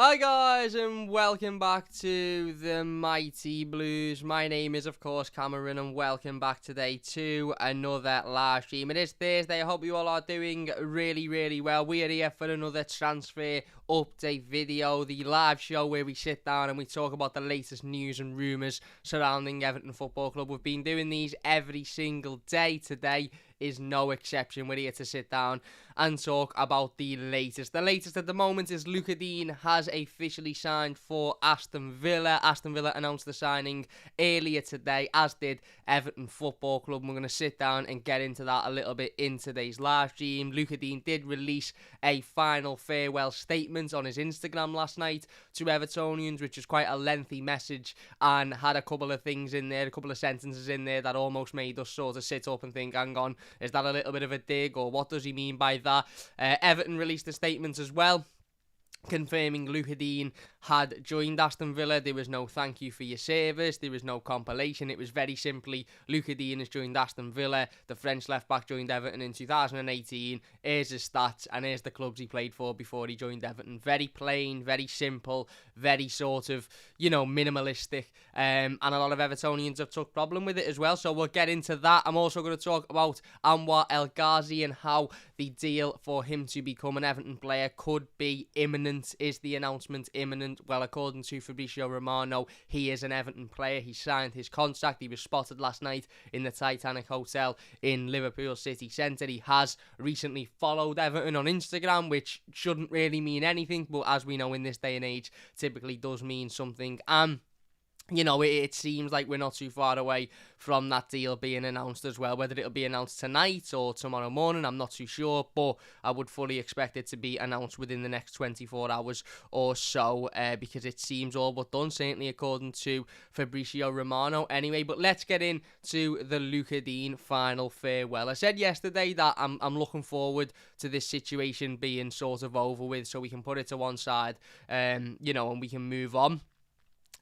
Hi guys and welcome back to the Mighty Blues. My name is of course Cameron and welcome back today to another live stream. It is Thursday. I hope you all are doing really well. We are here for another transfer update video, the live show where we sit down and we talk about the latest news and rumours surrounding Everton Football Club. We've been doing these every single day. Today is no exception. We're here to sit down and talk about the latest. The latest at the moment is Digne has officially signed for Aston Villa. Aston Villa announced the signing earlier today, as did Everton Football Club. And we're going to sit down and get into that a little bit in today's live stream. Digne did release a final farewell statement on his Instagram last night to Evertonians, which is quite a lengthy message and had a couple of things in there, a couple of sentences in there that almost made us sort of sit up and think, hang on, is that a little bit of a dig, or what does he mean by that? Everton released a statement as well, confirming Digne had joined Aston Villa. There was no thank you for your service, there was no compilation. It was very simply, Digne has joined Aston Villa. The French left-back joined Everton in 2018. Here's his stats, and here's the clubs he played for before he joined Everton. Very plain, very simple, very sort of, minimalistic. And a lot of Evertonians have took problem with it as well, so we'll get into that. I'm also going to talk about Anwar El Ghazi and how the deal for him to become an Everton player could be imminent. Is the announcement imminent? Well, according to Fabrizio Romano, he is an Everton player. He signed his contract. He was spotted last night in the Titanic Hotel in Liverpool city centre. He has recently followed Everton on Instagram, which shouldn't really mean anything, but as we know in this day and age, typically does mean something. It seems like we're not too far away from that deal being announced as well. Whether it'll be announced tonight or tomorrow morning, I'm not too sure, but I would fully expect it to be announced within the next 24 hours or so, because it seems all but done, certainly according to Fabrizio Romano anyway. But let's get into the Digne final farewell. I said yesterday that I'm looking forward to this situation being sort of over with, so we can put it to one side, and we can move on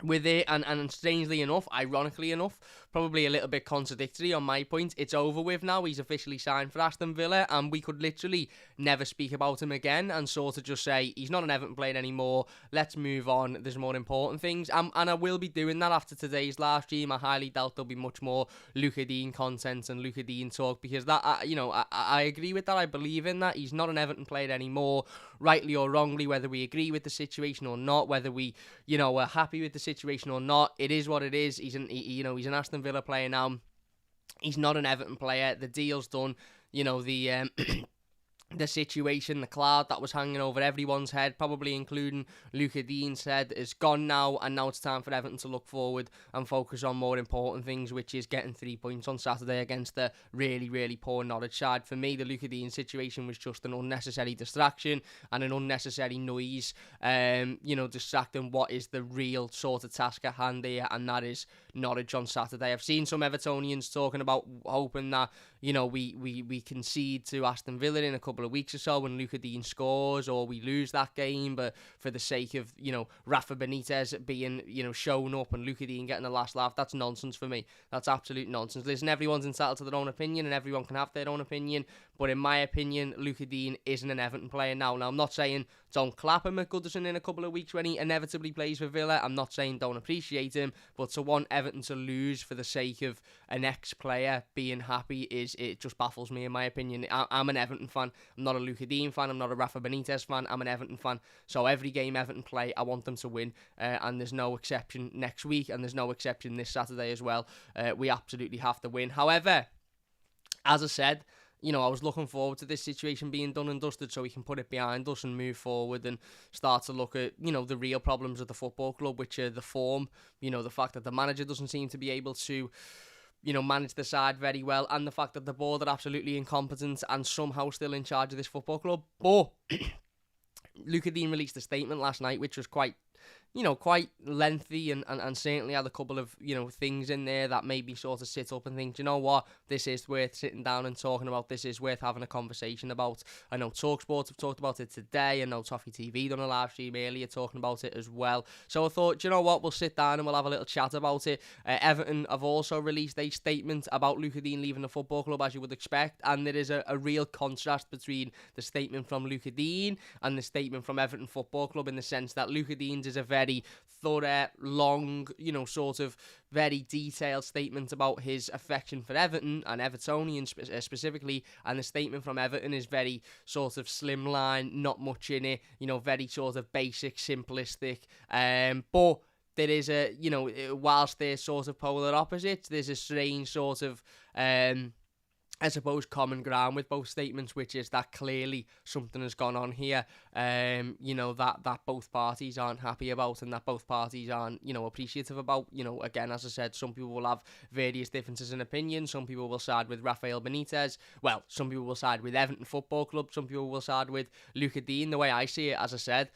with it, and strangely enough, ironically enough, probably a little bit contradictory on my point, it's over with now. He's officially signed for Aston Villa, and we could literally never speak about him again and sort of just say, he's not an Everton player anymore, let's move on, there's more important things. And I will be doing that after today's live stream. I highly doubt there'll be much more Digne content and Digne talk, because that, I agree with that. I believe in that. He's not an Everton player anymore, rightly or wrongly, whether we agree with the situation or not, whether we, are happy with the situation or not. It is what it is. He's an Aston Villa player now. He's not an Everton player. The deal's done. The situation, the cloud that was hanging over everyone's head, probably including Digne's head, is gone now, and now it's time for Everton to look forward and focus on more important things, which is getting 3 points on Saturday against a really poor Norwich side. For me, the Digne situation was just an unnecessary distraction and an unnecessary noise, distracting what is the real sort of task at hand here, and that is Norwich on Saturday. I've seen some Evertonians talking about hoping that, we concede to Aston Villa in a couple of weeks or so when Digne scores, or we lose that game, but for the sake of, Rafa Benitez being, shown up and Digne getting the last laugh, that's nonsense for me. That's absolute nonsense. Listen, everyone's entitled to their own opinion and everyone can have their own opinion, but in my opinion, Digne isn't an Everton player now. Now, I'm not saying don't clap him at Goodison in a couple of weeks when he inevitably plays for Villa. I'm not saying don't appreciate him, but to want Everton to lose for the sake of an ex-player being happy, it just baffles me, in my opinion. I'm an Everton fan. I'm not a Digne fan. I'm not a Rafa Benitez fan. I'm an Everton fan. So every game Everton play, I want them to win, and there's no exception next week, and there's no exception this Saturday as well. We absolutely have to win. However, as I said, I was looking forward to this situation being done and dusted so we can put it behind us and move forward and start to look at, the real problems of the football club, which are the form, the fact that the manager doesn't seem to be able to, manage the side very well, and the fact that the board are absolutely incompetent and somehow still in charge of this football club. But Digne released a statement last night, which was quite, quite lengthy and certainly had a couple of, things in there that made me sort of sit up and think, you know what, this is worth sitting down and talking about, this is worth having a conversation about. I know TalkSport have talked about it today, I know Toffee TV done a live stream earlier talking about it as well. So I thought, you know what, we'll sit down and we'll have a little chat about it. Everton have also released a statement about Luca Digne leaving the football club, as you would expect, and there is a real contrast between the statement from Luca Digne and the statement from Everton Football Club, in the sense that Luca Digne's is a very thorough, long, sort of very detailed statement about his affection for Everton and Evertonians specifically, and the statement from Everton is very sort of slimline, not much in it, very sort of basic, simplistic, but there is whilst they're sort of polar opposites, there's a strange sort of, I suppose, common ground with both statements, which is that clearly something has gone on here, that both parties aren't happy about, and that both parties aren't, appreciative about. Again, as I said, some people will have various differences in opinion. Some people will side with Rafael Benitez. Well, some people will side with Everton Football Club. Some people will side with Luca Digne. The way I see it, as I said,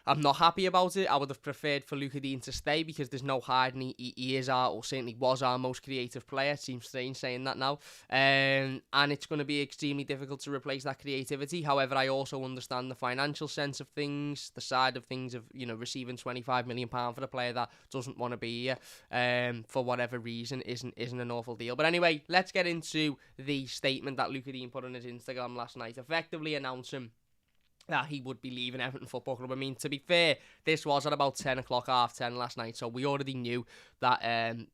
I'm not happy about it. I would have preferred for Luca Digne to stay, because there's no hiding. He is or certainly was our most creative player. It seems strange saying that now. And it's going to be extremely difficult to replace that creativity. However, I also understand the financial sense of things, the side of things of, receiving £25 million for a player that doesn't want to be here, for whatever reason, isn't an awful deal. But anyway, let's get into the statement that Luca Digne put on his Instagram last night, effectively announcing that he would be leaving Everton Football Club. I mean, to be fair, this was at about 10 o'clock, 10:30 last night, so we already knew that,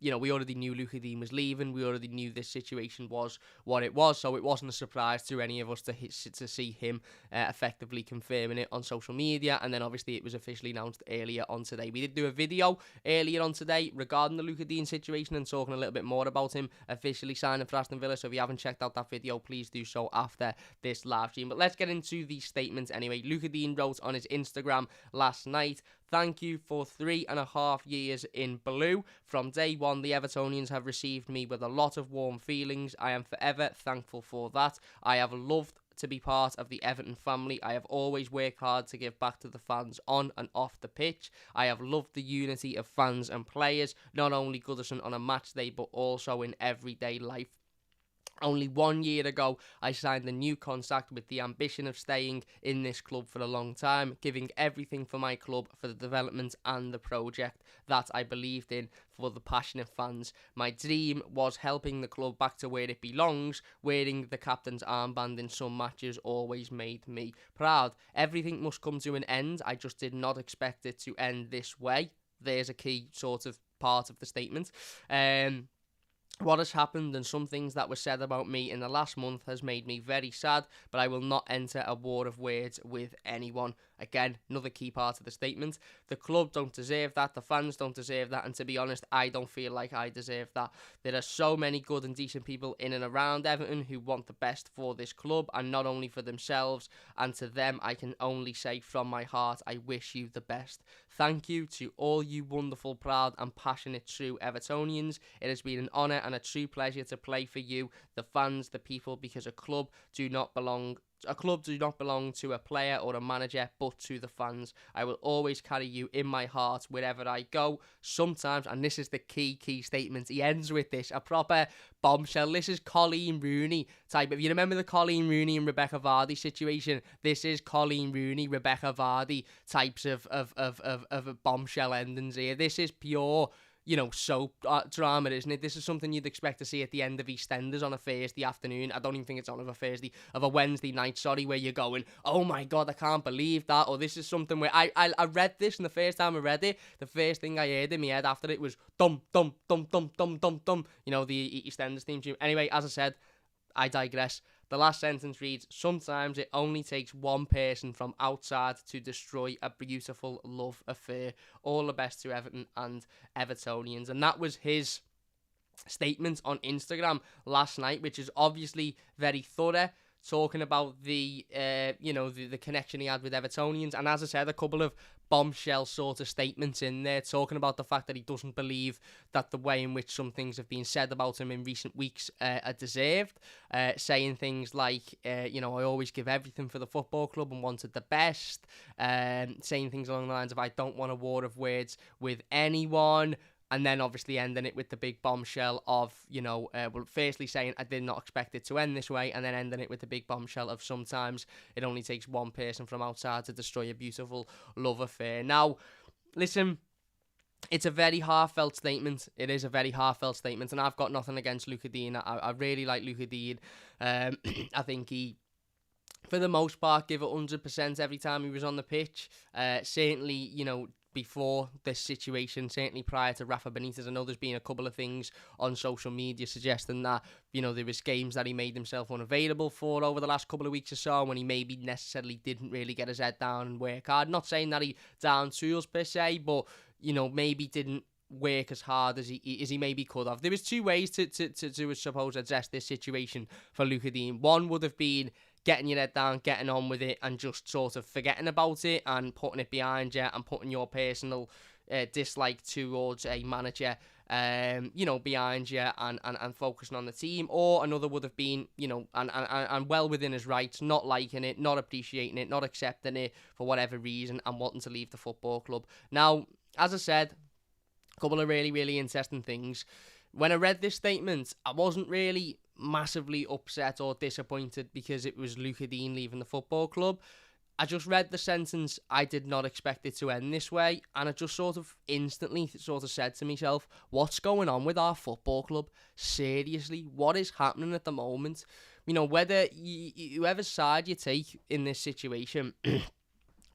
we already knew Luca Digne was leaving. We already knew this situation was what it was, so it wasn't a surprise to any of us to see him effectively confirming it on social media, and then obviously it was officially announced earlier on today. We did do a video earlier on today regarding the Luca Digne situation and talking a little bit more about him officially signing for Aston Villa, so if you haven't checked out that video, please do so after this live stream. But let's get into the statements anyway. Luca Digne wrote on his Instagram last night, "Thank you for 3.5 years in blue. From day one, the Evertonians have received me with a lot of warm feelings. I am forever thankful for that. I have loved to be part of the Everton family. I have always worked hard to give back to the fans on and off the pitch. I have loved the unity of fans and players, not only Goodison on a match day, but also in everyday life. Only 1 year ago, I signed a new contract with the ambition of staying in this club for a long time, giving everything for my club, for the development and the project that I believed in, for the passionate fans. My dream was helping the club back to where it belongs. Wearing the captain's armband in some matches always made me proud. Everything must come to an end. I just did not expect it to end this way." There's a key sort of part of the statement. What has happened and some things that were said about me in the last month has made me very sad, but I will not enter a war of words with anyone. Again, another key part of the statement. The club don't deserve that, the fans don't deserve that, and to be honest, I don't feel like I deserve that. There are so many good and decent people in and around Everton who want the best for this club, and not only for themselves, and to them I can only say from my heart, I wish you the best. Thank you to all you wonderful, proud and passionate true Evertonians. It has been an honour and a true pleasure to play for you, the fans, the people, because a club do not belong to a player or a manager, but to the fans. I will always carry you in my heart wherever I go. Sometimes, and this is the key statement, he ends with this, a proper bombshell. This is Colleen Rooney type. If you remember the Colleen Rooney and Rebecca Vardy situation, this is Colleen Rooney, Rebecca Vardy types of bombshell endings here. This is pure soap drama, isn't it? This is something you'd expect to see at the end of EastEnders on a Thursday afternoon. I don't even think it's on a Wednesday night, where you're going, oh my God, I can't believe that. Or this is something where I read this, and the first time I read it, the first thing I heard in my head after it was dum, dum, dum, dum, dum, dum, dum. The EastEnders theme tune. Anyway, as I said, I digress. The last sentence reads, "Sometimes it only takes one person from outside to destroy a beautiful love affair. All the best to Everton and Evertonians." And that was his statement on Instagram last night, which is obviously very thorough, talking about the the connection he had with Evertonians, and as I said, a couple of bombshell sort of statements in there, talking about the fact that he doesn't believe that the way in which some things have been said about him in recent weeks are deserved, saying things like, I always give everything for the football club and wanted the best, saying things along the lines of, I don't want a war of words with anyone, and then obviously ending it with the big bombshell of, firstly saying, I did not expect it to end this way, and then ending it with the big bombshell of sometimes it only takes one person from outside to destroy a beautiful love affair. Now, listen, it's a very heartfelt statement. It is a very heartfelt statement, and I've got nothing against Luca Digne. I really like Luca Digne. I think he, for the most part, give it 100% every time he was on the pitch. Certainly, before this situation, certainly prior to Rafa Benitez, I know there's been a couple of things on social media suggesting that, there was games that he made himself unavailable for over the last couple of weeks or so, when he maybe necessarily didn't really get his head down and work hard. Not saying that he down tools per se, but, maybe didn't work as hard as he maybe could have. There was two ways to suppose address this situation for Luca Digne. One would have been getting your head down, getting on with it, and just sort of forgetting about it and putting it behind you and putting your personal dislike towards a manager, behind you and focusing on the team. Or another would have been, and well within his rights, not liking it, not appreciating it, not accepting it for whatever reason, and wanting to leave the football club. Now, as I said, a couple of really, really interesting things. When I read this statement, I wasn't really massively upset or disappointed because it was Luca Digne leaving the football club. I just read the sentence, I did not expect it to end this way, and I just sort of instantly said to myself, what's going on with our football club? Seriously, what is happening at the moment? Whether whoever's side you take in this situation,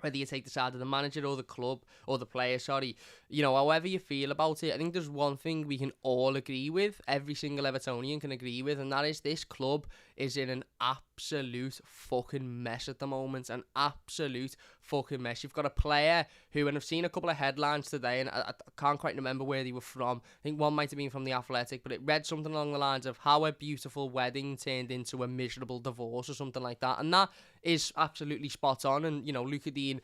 whether you take the side of the manager or the club or the player, however you feel about it, I think there's one thing we can all agree with, every single Evertonian can agree with, and that is this club is in an absolute fucking mess at the moment. An absolute fucking mess. You've got a player who, and I've seen a couple of headlines today, and I can't quite remember where they were from. I think one might have been from The Athletic, but it read something along the lines of how a beautiful wedding turned into a miserable divorce or something like that. And that is absolutely spot on. And, Luca Digne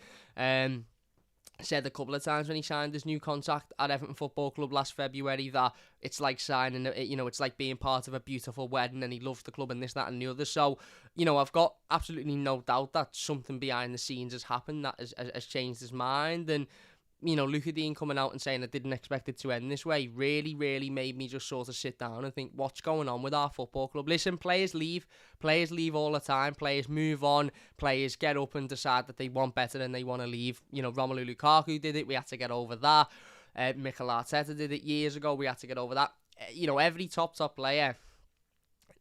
said a couple of times when he signed his new contract at Everton Football Club last February that it's like signing, it's like being part of a beautiful wedding, and he loves the club and this, that and the other. So, I've got absolutely no doubt that something behind the scenes has happened that has changed his mind. And, Luca Digne coming out and saying I didn't expect it to end this way really, really made me just sort of sit down and think, what's going on with our football club? Listen, players leave all the time, players move on, players get up and decide that they want better and they want to leave. Romelu Lukaku did it, we had to get over that. Mikel Arteta did it years ago, we had to get over that. Every top player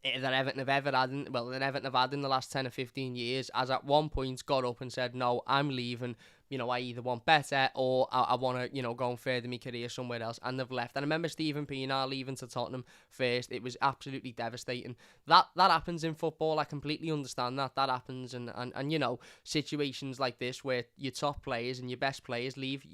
that Everton have ever had, that Everton have had in the last 10 or 15 years, has at one point got up and said, no, I'm leaving. I either want better or I want to, go and further my career somewhere else, and they've left. And I remember Steven Pienaar leaving to Tottenham first. It was absolutely devastating. That happens in football. I completely understand that. That happens, and situations like this where your top players and your best players leave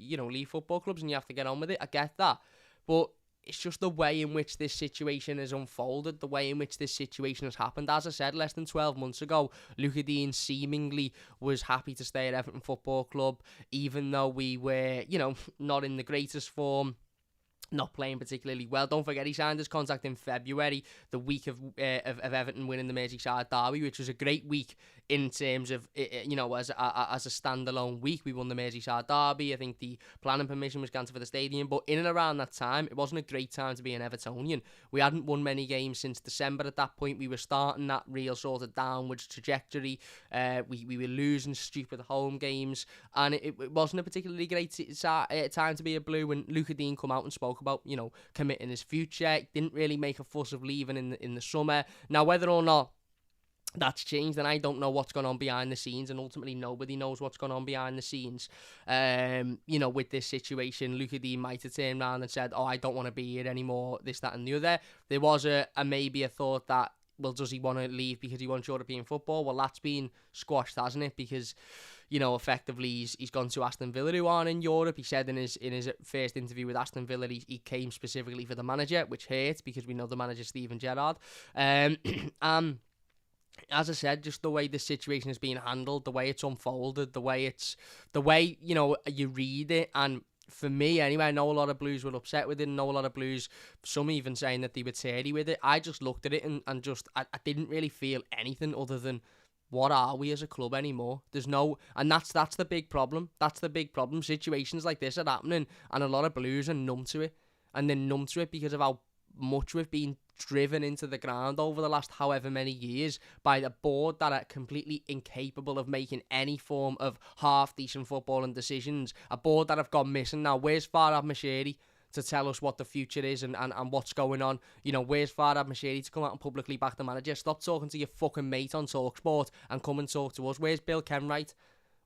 football clubs and you have to get on with it. I get that. But it's just the way in which this situation has unfolded, the way in which this situation has happened. As I said, less than 12 months ago, Luca Digne seemingly was happy to stay at Everton Football Club, even though we were, not in the greatest form, not playing particularly well. Don't forget, he signed his contract in February, the week of Everton winning the Merseyside derby, which was a great week in terms of, as a standalone week. We won the Merseyside derby. I think the planning permission was granted for the stadium, but in and around that time, it wasn't a great time to be an Evertonian. We hadn't won many games since December at that point. We were starting that real sort of downwards trajectory. We were losing stupid home games, and it wasn't a particularly great time to be a Blue. When Luca Digne come out and spoke about, committing his future, he didn't really make a fuss of leaving in the summer. Now, whether or not that's changed, and I don't know what's gone on behind the scenes, and ultimately nobody knows what's gone on behind the scenes. With this situation, Luca Digne might have turned around and said, oh, I don't want to be here anymore, this, that and the other. There was maybe a thought that, well, does he want to leave because he wants European football? Well, that's been squashed, hasn't it? Because, effectively he's gone to Aston Villa, who aren't in Europe. He said in his first interview with Aston Villa, he came specifically for the manager, which hurts because we know the manager Steven Gerrard. as I said, just the way the situation is being handled, the way it's unfolded, the way you read it. And for me, anyway, I know a lot of Blues were upset with it. I know a lot of Blues, some even saying that they were teary with it. I just looked at it and just, I didn't really feel anything other than, what are we as a club anymore? There's no, and that's the big problem. That's the big problem. Situations like this are happening, and a lot of Blues are numb to it. And they're numb to it because of how much we've been driven into the ground over the last however many years by the board that are completely incapable of making any form of half-decent footballing decisions. A board that have gone missing now. Where's Farhad Moshiri to tell us what the future is and what's going on? You know, where's Farhad Moshiri to come out and publicly back the manager? Stop talking to your fucking mate on TalkSport and come and talk to us. Where's Bill Kenwright?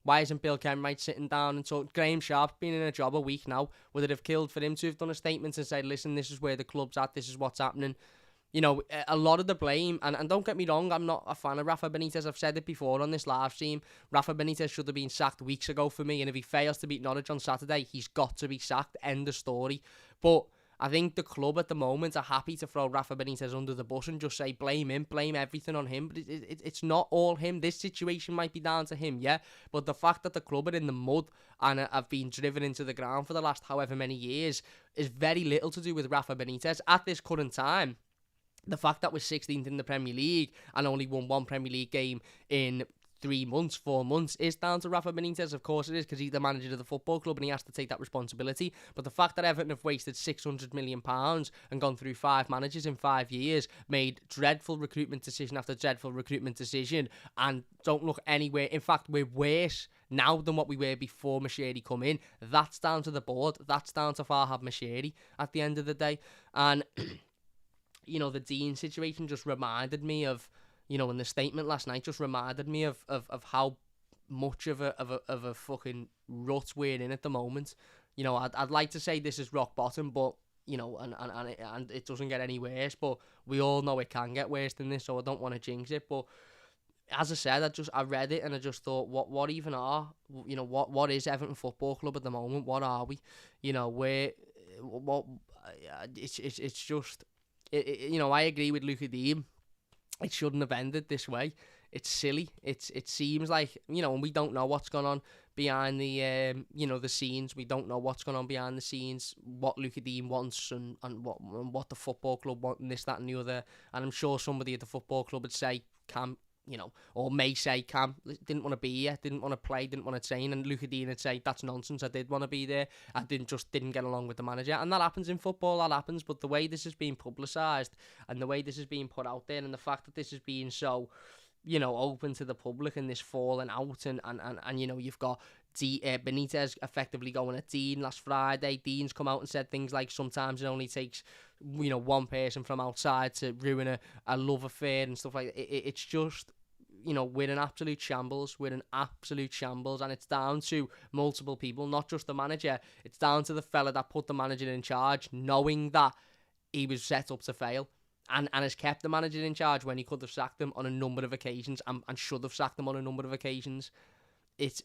Why isn't Bill Kenwright sitting down and talking? Graham Sharp's been in a job a week now. Would it have killed for him to have done a statement and said, listen, this is where the club's at, this is what's happening? You know, a lot of the blame, and don't get me wrong, I'm not a fan of Rafa Benitez. I've said it before on this live stream. Rafa Benitez should have been sacked weeks ago for me, and if he fails to beat Norwich on Saturday, he's got to be sacked. End of story. But I think the club at the moment are happy to throw Rafa Benitez under the bus and just say, blame him, blame everything on him. But it's not all him. This situation might be down to him, yeah? But the fact that the club are in the mud and have been driven into the ground for the last however many years is very little to do with Rafa Benitez. At this current time, the fact that we're 16th in the Premier League and only won one Premier League game in 4 months is down to Rafa Benitez. Of course it is, because he's the manager of the football club and he has to take that responsibility. But the fact that Everton have wasted £600 million and gone through 5 managers in 5 years, made dreadful recruitment decision after dreadful recruitment decision, and don't look anywhere. In fact, we're worse now than what we were before Moshiri come in. That's down to the board. That's down to Farhad Moshiri at the end of the day. And you know, the Digne situation just reminded me of, you know, in the statement last night, just reminded me of how much of a fucking rut we're in at the moment. You know, I'd like to say this is rock bottom, but, you know, and it doesn't get any worse, but we all know it can get worse than this, so I don't want to jinx it. But as I said, I read it and I just thought, what even are, you know, what is Everton Football Club at the moment? What are we? You know, it's just, you know, I agree with Luca Digne. It shouldn't have ended this way. It's silly. It seems like, you know, and we don't know what's going on behind the you know, the scenes. We don't know what's going on behind the scenes, what Luca Digne wants and what the football club want, and this, that and the other. And I'm sure somebody at the football club would say, Cam, you know, or may say, Cam didn't want to be here, didn't want to play, didn't want to train, and Luca Digne would say, that's nonsense, I did want to be there, I didn't get along with the manager. And that happens in football, that happens. But the way this is being publicised and the way this is being put out there, and the fact that this is being so, you know, open to the public, and this falling out, and you know, you've got Benitez effectively going at Digne last Friday. Digne's come out and said things like, sometimes it only takes, you know, one person from outside to ruin a love affair and stuff like that. It's just, you know, we're in absolute shambles. We're in absolute shambles, and it's down to multiple people, not just the manager. It's down to the fella that put the manager in charge, knowing that he was set up to fail, and has kept the manager in charge when he could have sacked him on a number of occasions, and should have sacked him on a number of occasions.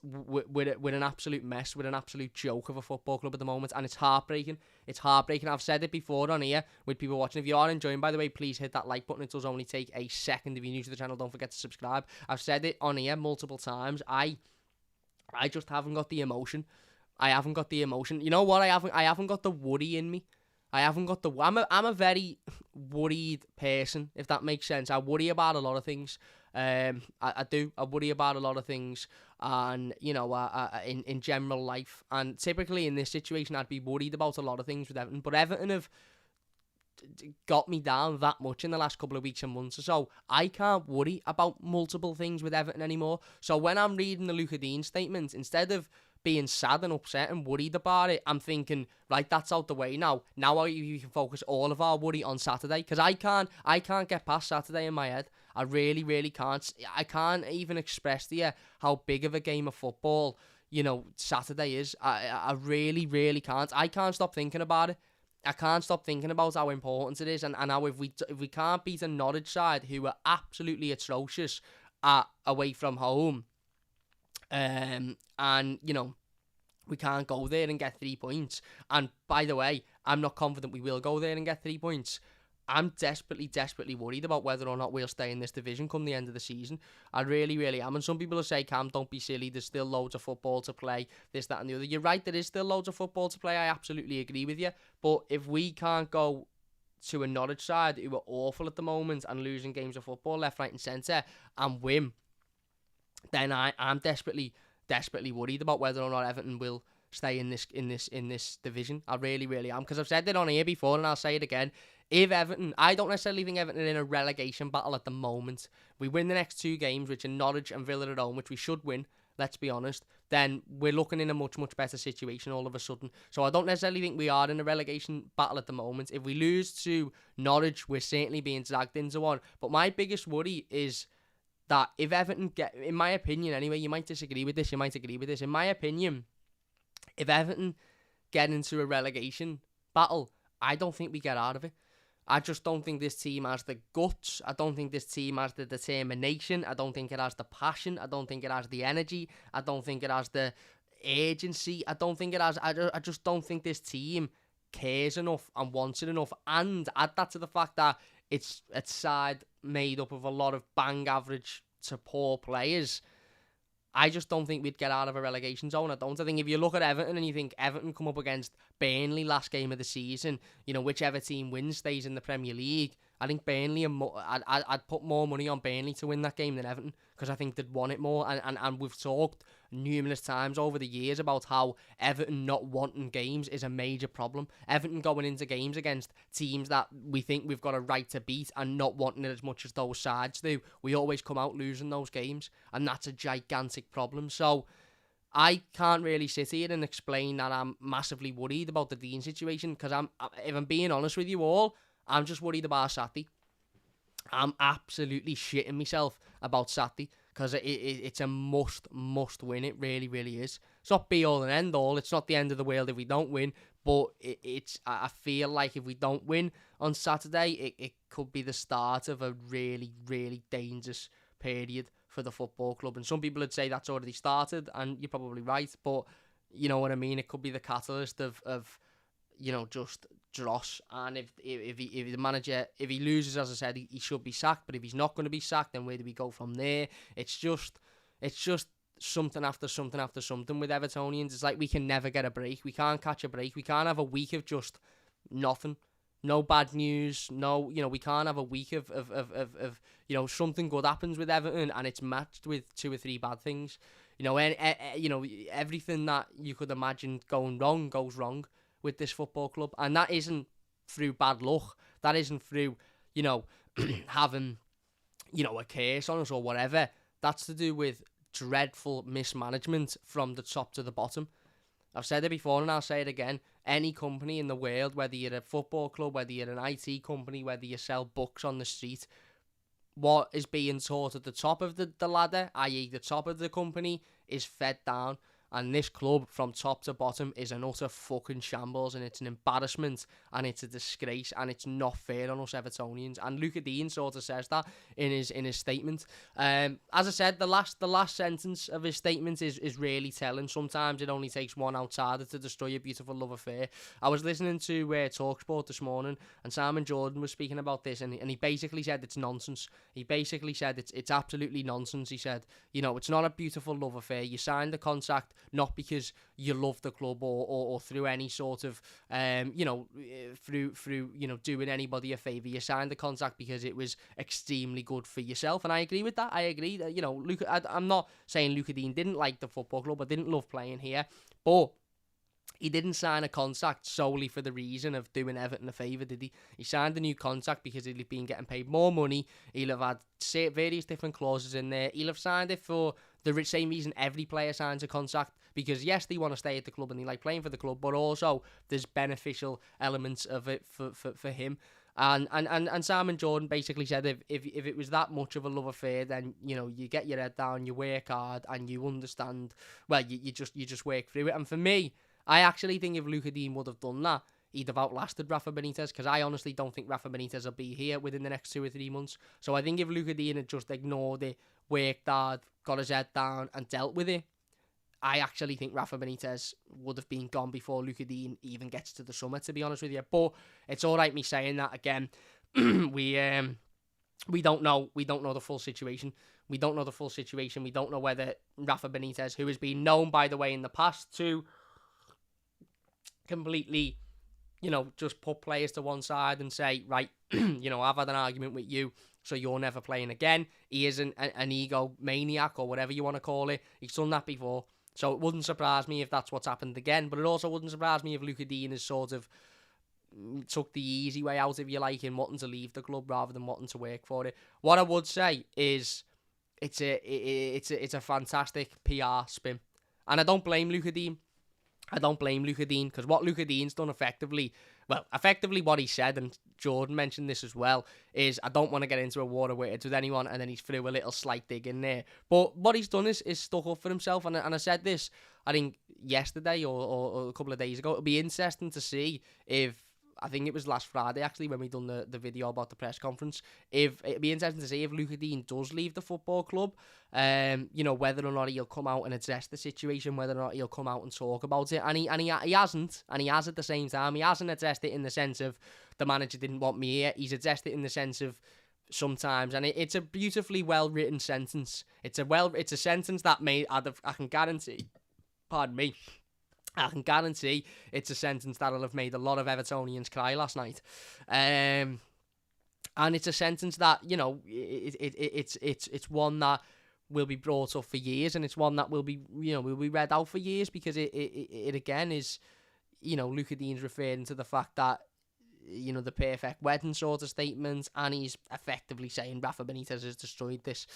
We're an absolute mess. We're an absolute joke of a football club at the moment, and it's heartbreaking. It's heartbreaking. I've said it before on here with people watching. If you are enjoying, by the way, please hit that like button. It does only take a second. If you're new to the channel, don't forget to subscribe. I've said it on here multiple times. I just haven't got the emotion. I haven't got the emotion. You know what? I haven't got the worry in me. I haven't got the. I'm a very worried person, if that makes sense. I worry about a lot of things. I do. I worry about a lot of things, and you know, in general life, and typically in this situation, I'd be worried about a lot of things with Everton. But Everton have got me down that much in the last couple of weeks and months or so. I can't worry about multiple things with Everton anymore. So when I'm reading the Luca Digne statement, instead of being sad and upset and worried about it, I'm thinking, right, that's out the way now. Now you can focus all of our worry on Saturday, because I can't get past Saturday in my head. I really, really can't. I can't even express to you how big of a game of football, you know, Saturday is. I really, really can't. I can't stop thinking about it. I can't stop thinking about how important it is, and how if we can't beat a Norwich side who are absolutely atrocious away from home, and you know, we can't go there and get 3 points. And by the way, I'm not confident we will go there and get 3 points. I'm desperately worried about whether or not we'll stay in this division come the end of the season. I really am. And some people will say, Cam, don't be silly. There's still loads of football to play, this, that and the other. You're right, there is still loads of football to play. I absolutely agree with you. But if we can't go to a Norwich side who are awful at the moment and losing games of football left, right and centre and win, then I'm desperately worried about whether or not Everton will stay in this division. I really am, because I've said it on here before and I'll say it again. If Everton, I don't necessarily think Everton are in a relegation battle at the moment. We win the next 2 games, which are Norwich and Villa at home, which we should win, let's be honest, then we're looking in a much better situation all of a sudden. So I don't necessarily think we are in a relegation battle at the moment. If we lose to Norwich, we're certainly being dragged into one. But my biggest worry is that if Everton get, in my opinion anyway, you might disagree with this, you might agree with this, in my opinion, if Everton get into a relegation battle, I don't think we get out of it. I just don't think this team has the guts. I don't think this team has the determination. I don't think it has the passion. I don't think it has the energy. I don't think it has the urgency. I don't think it has... I just don't think this team cares enough and wants it enough. And add that to the fact that it's a side made up of a lot of bang average to poor players. I just don't think we'd get out of a relegation zone. I think if you look at Everton and you think Everton come up against Burnley last game of the season, you know, whichever team wins stays in the Premier League. I think Burnley, I'd put more money on Burnley to win that game than Everton, because I think they'd want it more. And we've talked numerous times over the years about how Everton not wanting games is a major problem. Everton going into games against teams that we think we've got a right to beat and not wanting it as much as those sides do, we always come out losing those games, and that's a gigantic problem. So I can't really sit here and explain that I'm massively worried about the Digne situation, because if I'm being honest with you all, I'm just worried about Saturday. I'm absolutely shitting myself about Saturday, because it's a must win. It really is. It's not be all and end all. It's not the end of the world if we don't win, but I feel like if we don't win on Saturday, it could be the start of a really dangerous period for the football club. And some people would say that's already started, and you're probably right, but you know what I mean. It could be the catalyst of you know, just dross. And if the manager, if he loses, as I said, he should be sacked. But if he's not going to be sacked, then where do we go from there? It's just something after something with Evertonians. It's like we can never get a break. We can't catch a break. We can't have a week of just nothing. No bad news. No, you know, we can't have a week of you know, something good happens with Everton and it's matched with 2 or 3 bad things. You know, you know, everything that you could imagine going wrong goes wrong with this football club, and that isn't through bad luck. That isn't through, you know, having, you know, a curse on us or whatever. That's to do with dreadful mismanagement from the top to the bottom. I've said it before and I'll say it again. Any company in the world, whether you're a football club, whether you're an IT company, whether you sell books on the street, what is being taught at the top of the ladder, i.e. the top of the company, is fed down. And this club, from top to bottom, is an utter fucking shambles, and it's an embarrassment, and it's a disgrace, and it's not fair on us Evertonians. And Luca Digne sort of says that in his statement. As I said, the last sentence of his statement is really telling. Sometimes it only takes one outsider to destroy a beautiful love affair. I was listening to TalkSport this morning, and Simon Jordan was speaking about this, and he basically said it's nonsense. He basically said it's absolutely nonsense. He said, you know, it's not a beautiful love affair. You signed the contract not because you love the club or through any sort of you know, through you know, doing anybody a favour. You signed the contract because it was extremely good for yourself, and I agree with that. I agree that, you know, I'm not saying Luca Digne didn't like the football club, I didn't love playing here, but he didn't sign a contract solely for the reason of doing Everton a favour, did he? He signed a new contract because he'd been getting paid more money. He'll have had various different clauses in there. He'll have signed it for the same reason every player signs a contract, because yes, they want to stay at the club and they like playing for the club, but also there's beneficial elements of it for him. And Simon Jordan basically said if it was that much of a love affair, then, you know, you get your head down, you work hard, and you understand. Well, you just work through it. And for me, I actually think if Luca Digne would have done that, he'd have outlasted Rafa Benitez, because I honestly don't think Rafa Benitez will be here within the next 2 or 3 months. So I think if Luca Digne had just ignored it, worked hard, got his head down, and dealt with it, I actually think Rafa Benitez would have been gone before Luca Digne even gets to the summer, to be honest with you. But it's all right me saying that again. we don't know the full situation. We don't know the full situation. We don't know whether Rafa Benitez, who has been known, by the way, in the past to completely, just put players to one side and say, right, I've had an argument with you, so you're never playing again. He isn't an ego maniac or whatever you want to call it. He's done that before. So it wouldn't surprise me if that's what's happened again, but it also wouldn't surprise me if Luca Dean has sort of took the easy way out, if you like, in wanting to leave the club rather than wanting to work for it. What I would say is it's a fantastic PR spin, and I don't blame Luca Dean. Because what Luca Dean's done effectively what he said, and Jordan mentioned this as well, is I don't want to get into a war of words with anyone, and then he's threw a little slight dig in there. But what he's done is stuck up for himself, and I said this, I think, yesterday or a couple of days ago. It'll be interesting to see if, I think it was last Friday, actually, when we done the video about the press conference. It'd be interesting to see if Luca Dean does leave the football club, whether or not he'll come out and address the situation, whether or not he'll come out and talk about it. And he hasn't, and he has at the same time. He hasn't addressed it in the sense of the manager didn't want me here. He's addressed it in the sense of sometimes, and it's a beautifully well written sentence. It's a sentence that I can guarantee. Pardon me. I can guarantee it's a sentence that'll have made a lot of Evertonians cry last night. And it's a sentence that, it's one that will be brought up for years, and it's one that will be read out for years, because it again is, Luca Dean's referring to the fact that, the perfect wedding sort of statement, and he's effectively saying Rafa Benitez has destroyed this.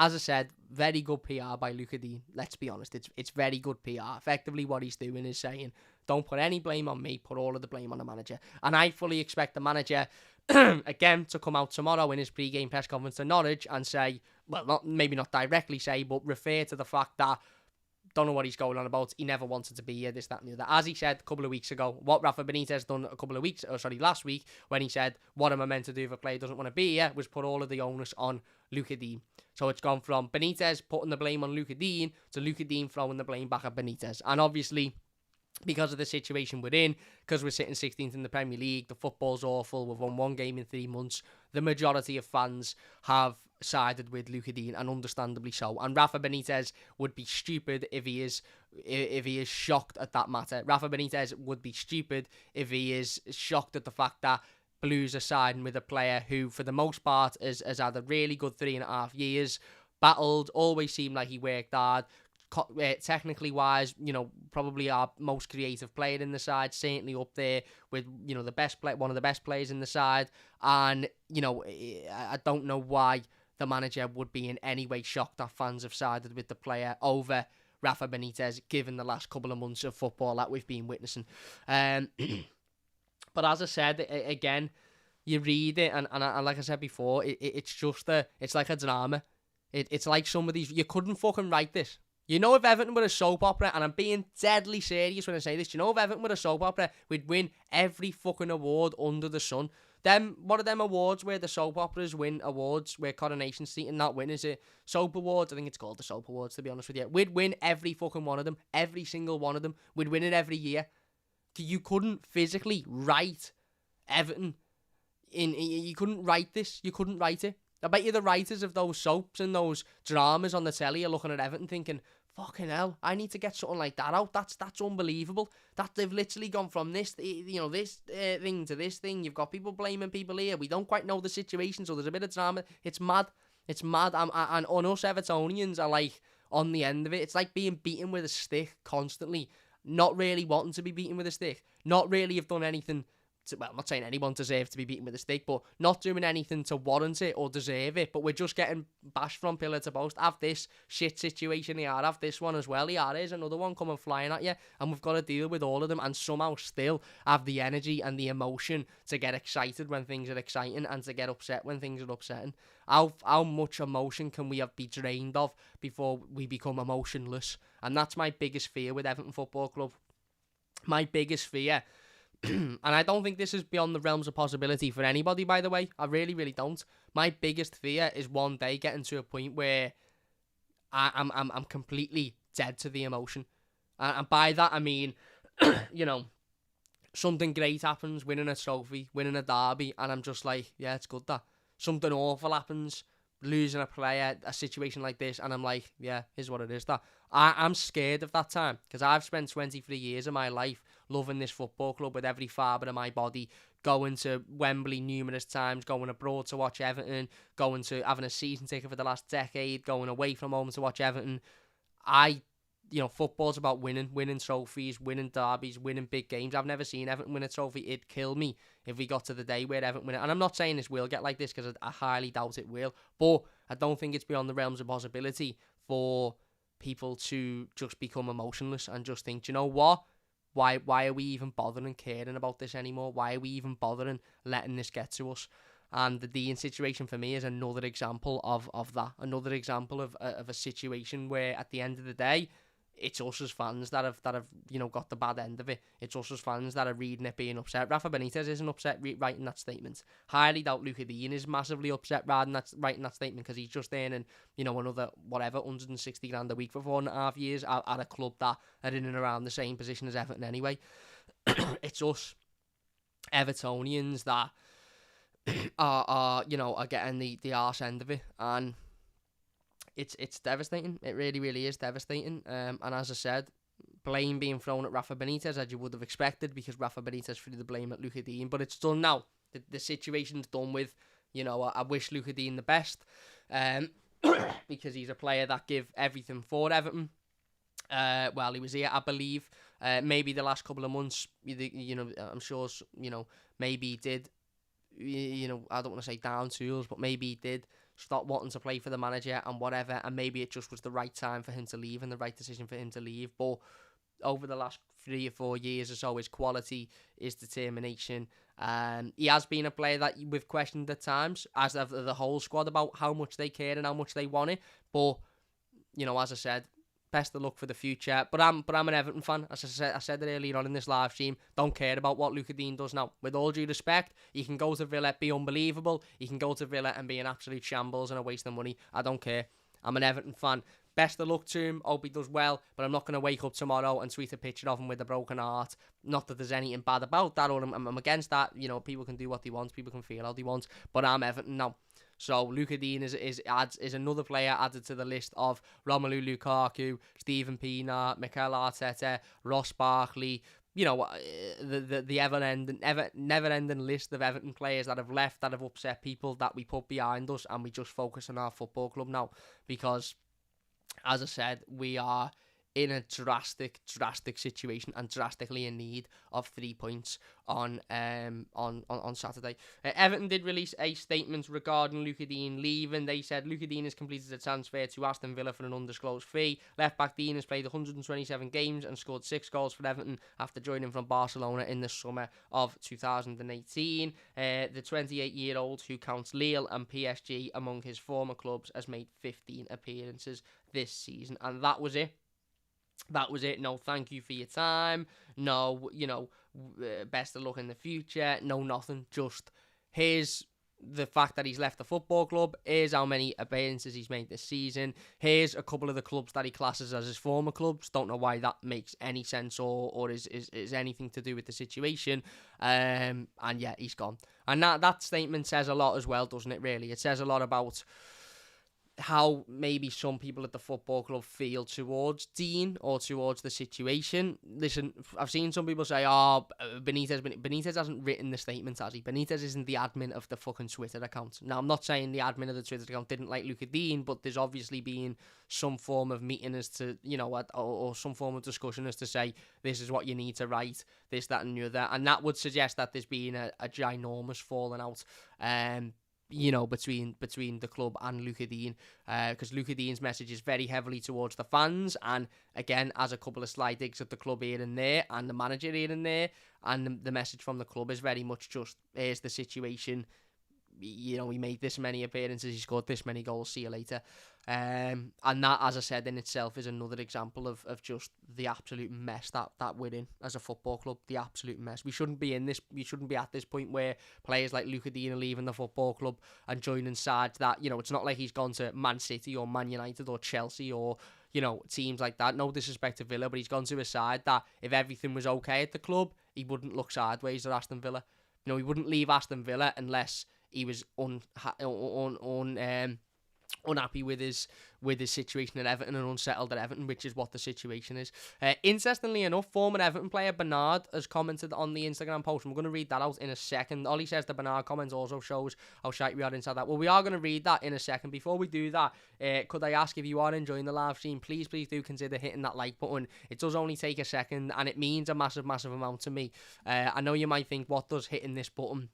As I said, very good PR by Luca Dean. Let's be honest, it's very good PR. Effectively, what he's doing is saying, don't put any blame on me, put all of the blame on the manager. And I fully expect the manager, again, to come out tomorrow in his pre-game press conference to Norwich and say, well, maybe not directly say, but refer to the fact that, don't know what he's going on about. He never wanted to be here, this, that, and the other. As he said a couple of weeks ago, what Rafa Benitez done last week, when he said, what am I meant to do if a player doesn't want to be here, was put all of the onus on Luca Dean. So it's gone from Benitez putting the blame on Luca Dean to Luca Dean throwing the blame back at Benitez. And obviously, because of the situation we're in, because we're sitting 16th in the Premier League, the football's awful, we've won one game in 3 months, the majority of fans have sided with Luca Dean, and understandably so. And Rafa Benitez would be stupid if he is shocked at that matter. Rafa Benitez would be stupid if he is shocked at the fact that Blues are siding with a player who, for the most part, has had a really good 3.5 years, battled, always seemed like he worked hard. Technically wise, probably our most creative player in the side, certainly up there with, the best play, one of the best players in the side. And, I don't know why the manager would be in any way shocked that fans have sided with the player over Rafa Benitez, given the last couple of months of football that we've been witnessing. But as I said, again, you read it, and like I said before, it's like a drama. It's like some of these, you couldn't fucking write this. If Everton were a soap opera, and I'm being deadly serious when I say this, if Everton were a soap opera, we'd win every fucking award under the sun. What are them awards where the soap operas win awards, where Coronation Street and that win? Is it Soap Awards? I think it's called the Soap Awards, to be honest with you. We'd win every fucking one of them, every single one of them. We'd win it every year. You couldn't physically write Everton. You couldn't write this. You couldn't write it. I bet you the writers of those soaps and those dramas on the telly are looking at Everton thinking, fucking hell, I need to get something like that out. That's unbelievable. That they've literally gone from this, this thing to this thing. You've got people blaming people here. We don't quite know the situation, so there's a bit of drama. It's mad. It's mad. And on us Evertonians are like on the end of it. It's like being beaten with a stick constantly. Not really wanting to be beaten with a stick. Not really have done anything. I'm not saying anyone deserves to be beaten with a stick, but not doing anything to warrant it or deserve it, but we're just getting bashed from pillar to post. Have this shit situation here, have this one as well here, there's another one coming flying at you, and we've got to deal with all of them, and somehow still have the energy and the emotion to get excited when things are exciting, and to get upset when things are upsetting. How much emotion can we be drained of before we become emotionless? And that's my biggest fear with Everton Football Club. My biggest fear. And I don't think this is beyond the realms of possibility for anybody, by the way. I really, really don't. My biggest fear is one day getting to a point where I'm completely dead to the emotion. And by that, I mean, something great happens, winning a trophy, winning a derby, and I'm just like, yeah, it's good that. Something awful happens, losing a player, a situation like this, and I'm like, yeah, here's what it is that. I'm scared of that time, because I've spent 23 years of my life loving this football club with every fibre of my body, going to Wembley numerous times, going abroad to watch Everton, going to having a season ticket for the last decade, going away from home to watch Everton. Football's about winning trophies, winning derbies, winning big games. I've never seen Everton win a trophy. It'd kill me if we got to the day where Everton win it. And I'm not saying this will get like this, because I highly doubt it will. But I don't think it's beyond the realms of possibility for people to just become emotionless and just think, do you know what? Why are we even bothering caring about this anymore? Why are we even bothering letting this get to us? And the Digne situation for me is another example of that. Another example of a situation where at the end of the day, it's us as fans that have got the bad end of it. It's us as fans that are reading it being upset. Rafa Benitez isn't upset writing that statement. Highly doubt Luca Digne is massively upset writing that statement, because he's just earning, another, 160 grand a week for 4.5 years at a club that are in and around the same position as Everton anyway. It's us Evertonians that are getting the arse end of it, and it's devastating. It really, really is devastating. And as I said, blame being thrown at Rafa Benitez, as you would have expected, because Rafa Benitez threw the blame at Luca Digne. But it's done now. The situation's done with. I wish Luca Digne the best, because he's a player that gave everything for Everton while he was here, I believe. Maybe the last couple of months, I'm sure, maybe he did. I don't want to say down tools, but maybe he did stop wanting to play for the manager and whatever, and maybe it just was the right time for him to leave and the right decision for him to leave. But over the last 3 or 4 years or so, his quality, his determination, he has been a player that we've questioned at times, as have the whole squad, about how much they cared and how much they want it. But as I said, best of luck for the future. But I'm an Everton fan. As I said it earlier on in this live stream, don't care about what Luca Digne does now. With all due respect, he can go to Villa, be unbelievable. He can go to Villa and be an absolute shambles and a waste of money. I don't care. I'm an Everton fan. Best of luck to him. Hope he does well. But I'm not going to wake up tomorrow and tweet a picture of him with a broken heart. Not that there's anything bad about that, or I'm against that. People can do what they want. People can feel how they want. But I'm Everton now. So Luca Digne is another player added to the list of Romelu Lukaku, Steven Pienaar, Mikel Arteta, Ross Barkley. The never-ending list of Everton players that have left, that have upset people, that we put behind us, and we just focus on our football club now. Because, as I said, we are in a drastic situation and drastically in need of 3 points on Saturday. Everton did release a statement regarding Luca Digne leaving. They said Luca Digne has completed a transfer to Aston Villa for an undisclosed fee. Left-back Digne has played 127 games and scored 6 goals for Everton after joining from Barcelona in the summer of 2018. The 28-year-old, who counts Lille and PSG among his former clubs, has made 15 appearances this season, and that was it. That was it. No, thank you for your time. No, best of luck in the future. No, nothing. Just here's the fact that he's left the football club. Here's how many appearances he's made this season. Here's a couple of the clubs that he classes as his former clubs. Don't know why that makes any sense or is anything to do with the situation. And yeah, he's gone. And that statement says a lot as well, doesn't it, really? It says a lot about how maybe some people at the football club feel towards Digne or towards the situation. Listen, I've seen some people say, Benitez hasn't written the statement, has he? Benitez isn't the admin of the fucking Twitter account. Now, I'm not saying the admin of the Twitter account didn't like Luca Digne, but there's obviously been some form of meeting as to, or some form of discussion as to say, this is what you need to write, this, that, and the other. And that would suggest that there's been a ginormous falling out, between the club and Luca Digne, because Luca Digne's message is very heavily towards the fans, and again, as a couple of sly digs at the club here and there, and the manager here and there, and the message from the club is very much just, here's the situation, he made this many appearances, he scored this many goals, see you later. And that, as I said, in itself is another example of just the absolute mess that we're in as a football club. The absolute mess. We shouldn't be at this point where players like Luca Digne are leaving the football club and joining sides that, it's not like he's gone to Man City or Man United or Chelsea or, teams like that. No disrespect to Villa, but he's gone to a side that if everything was okay at the club, he wouldn't look sideways at Aston Villa. He wouldn't leave Aston Villa unless he was unhappy with his situation at Everton and unsettled at Everton, which is what the situation is. Interestingly enough, former Everton player Bernard has commented on the Instagram post, and we're going to read that out in a second. Ollie says the Bernard comment also shows how shite we are inside that. Well, we are going to read that in a second. Before we do that, could I ask, if you are enjoying the live stream, please do consider hitting that like button. It does only take a second, and it means a massive amount to me. I know you might think, what does hitting this button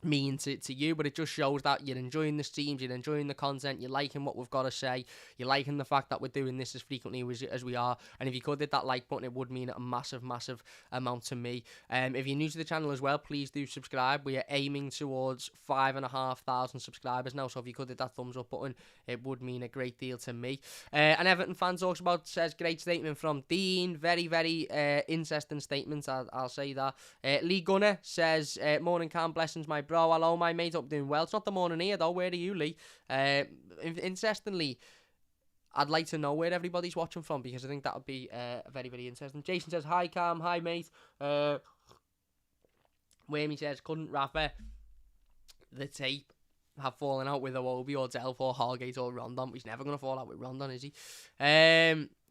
mean to you, but it just shows that you're enjoying the streams, you're enjoying the content, you're liking what we've got to say, you're liking the fact that we're doing this as frequently as we are. And if you could hit that like button, it would mean a massive amount to me. If you're new to the channel as well, please do subscribe. We are aiming towards 5,500 subscribers now, so if you could hit that thumbs up button, it would mean a great deal to me. An Everton fan says great statement from Dean, very interesting statement, I'll say that. Lee Gunner says morning Cam, blessings my bro. Hello my mate, up doing well. It's not the morning here though. Where are you, Lee? Interestingly, I'd like to know where everybody's watching from, because I think that would be very interesting. Jason says hi Cam, hi mate. Whammy says couldn't Rafa the tape have fallen out with Iwobi or Delph or Hargate or Rondon. He's never going to fall out with Rondon, is he?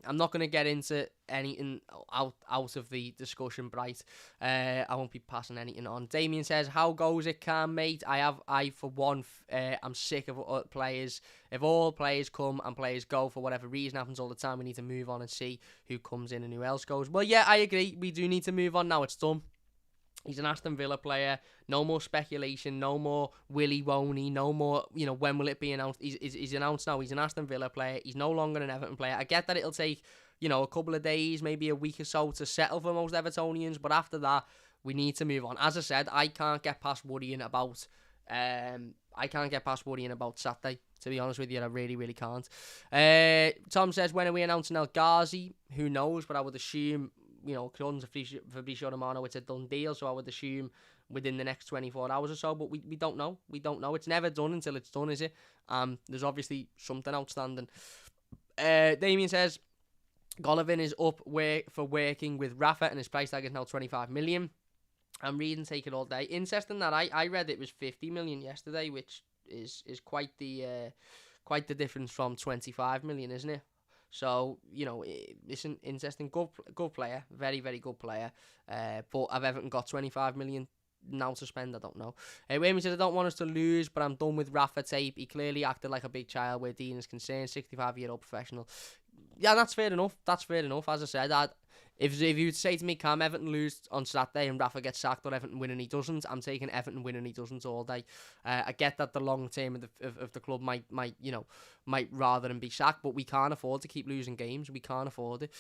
I'm not going to get into anything out of the discussion, Bright. I won't be passing anything on. Damien says, how goes it, Cam, mate? I for one, I'm sick of players. If all players come and players go for whatever reason, happens all the time, we need to move on and see who comes in and who else goes. Well, yeah, I agree. We do need to move on now. It's done. He's an Aston Villa player. No more speculation. No more willy won't no more, when will it be announced? He's announced now. He's an Aston Villa player. He's no longer an Everton player. I get that it'll take, a couple of days, maybe a week or so to settle for most Evertonians. But after that, we need to move on. As I said, I can't get past worrying about Saturday. To be honest with you, I really can't. Tom says, when are we announcing El Ghazi? Who knows? But I would assume, according to Fabrizio Romano, it's a done deal, so I would assume within the next 24 hours or so, but we don't know. We don't know. It's never done until it's done, is it? There's obviously something outstanding. Damien says, Golovin is up for working with Rafa, and his price tag is now 25 million. I'm reading Take It All Day. Interesting that I read it was 50 million yesterday, which is quite the difference from 25 million, isn't it? So, it's an interesting, good player, very good player. But have Everton got 25 million now to spend? I don't know. Wayman said, I don't want us to lose, but I'm done with Rafa tape. He clearly acted like a big child where Dean is concerned. 65-year-old professional. Yeah, that's fair enough. As I said, if you would say to me, Cam, Everton lose on Saturday and Rafa gets sacked, or Everton win and he doesn't, I'm taking Everton win and he doesn't all day. I get that the long term of the club might rather than be sacked, but we can't afford to keep losing games. We can't afford it.